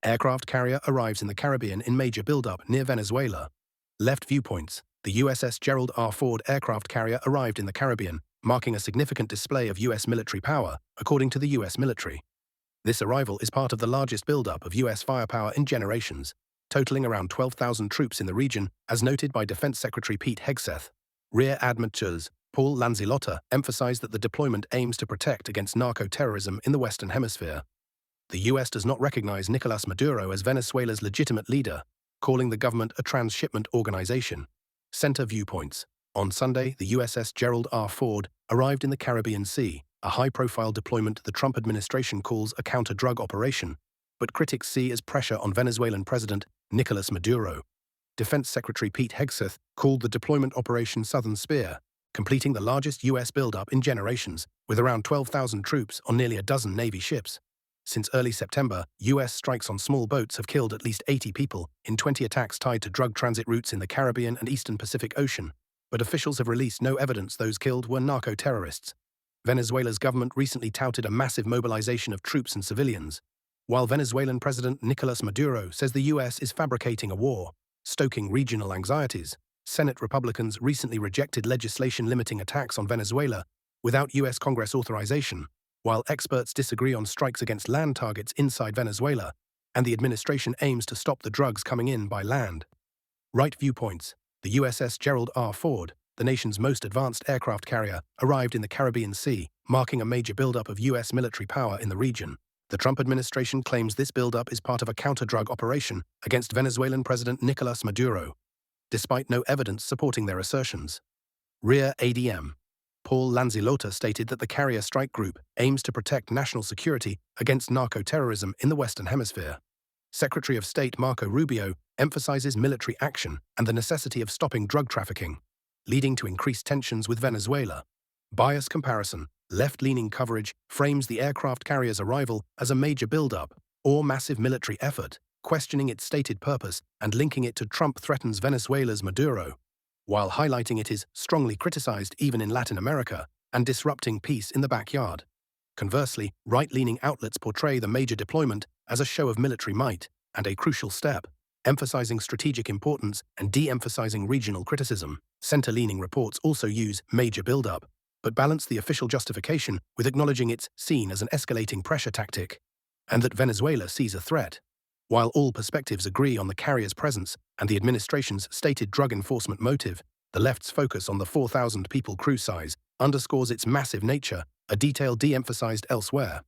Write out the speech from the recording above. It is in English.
Aircraft carrier arrives in the Caribbean in major buildup near Venezuela. Left viewpoints. The USS Gerald R. Ford aircraft carrier arrived in the Caribbean, marking a significant display of U.S. military power, according to the U.S. military. This arrival is part of the largest buildup of U.S. firepower in generations, totaling around 12,000 troops in the region, as noted by Defense Secretary Pete Hegseth. Rear Admiral Paul Lanzillotta emphasized that the deployment aims to protect against narco-terrorism in the Western Hemisphere. The U.S. does not recognize Nicolas Maduro as Venezuela's legitimate leader, calling the government a transshipment organization. Center viewpoints. On Sunday, the USS Gerald R. Ford arrived in the Caribbean Sea, a high-profile deployment the Trump administration calls a counter-drug operation, but critics see as pressure on Venezuelan President Nicolas Maduro. Defense Secretary Pete Hegseth called the deployment Operation Southern Spear, completing the largest U.S. buildup in generations, with around 12,000 troops on nearly a dozen Navy ships. Since early September, U.S. strikes on small boats have killed at least 80 people in 20 attacks tied to drug transit routes in the Caribbean and Eastern Pacific Ocean, but officials have released no evidence those killed were narco-terrorists. Venezuela's government recently touted a massive mobilization of troops and civilians, while Venezuelan President Nicolas Maduro says the U.S. is fabricating a war, stoking regional anxieties. Senate Republicans recently rejected legislation limiting attacks on Venezuela without U.S. Congress authorization, while experts disagree on strikes against land targets inside Venezuela, and the administration aims to stop the drugs coming in by land. Right viewpoints. The USS Gerald R. Ford, the nation's most advanced aircraft carrier, arrived in the Caribbean Sea, marking a major buildup of U.S. military power in the region. The Trump administration claims this buildup is part of a counter-drug operation against Venezuelan President Nicolas Maduro, despite no evidence supporting their assertions. Rear ADM. Paul Lanzillotta stated that the carrier strike group aims to protect national security against narco-terrorism in the Western Hemisphere. Secretary of State Marco Rubio emphasizes military action and the necessity of stopping drug trafficking, leading to increased tensions with Venezuela. Bias comparison. Left-leaning coverage frames the aircraft carrier's arrival as a major buildup or massive military effort, questioning its stated purpose and linking it to Trump threatens Venezuela's Maduro, while highlighting it is strongly criticized even in Latin America and disrupting peace in the backyard. Conversely, right-leaning outlets portray the major deployment as a show of military might and a crucial step, emphasizing strategic importance and de-emphasizing regional criticism. Center-leaning reports also use major buildup, but balance the official justification with acknowledging it's seen as an escalating pressure tactic, and that Venezuela sees a threat. While all perspectives agree on the carrier's presence and the administration's stated drug enforcement motive, the left's focus on the 4,000-people crew size underscores its massive nature, a detail de-emphasized elsewhere.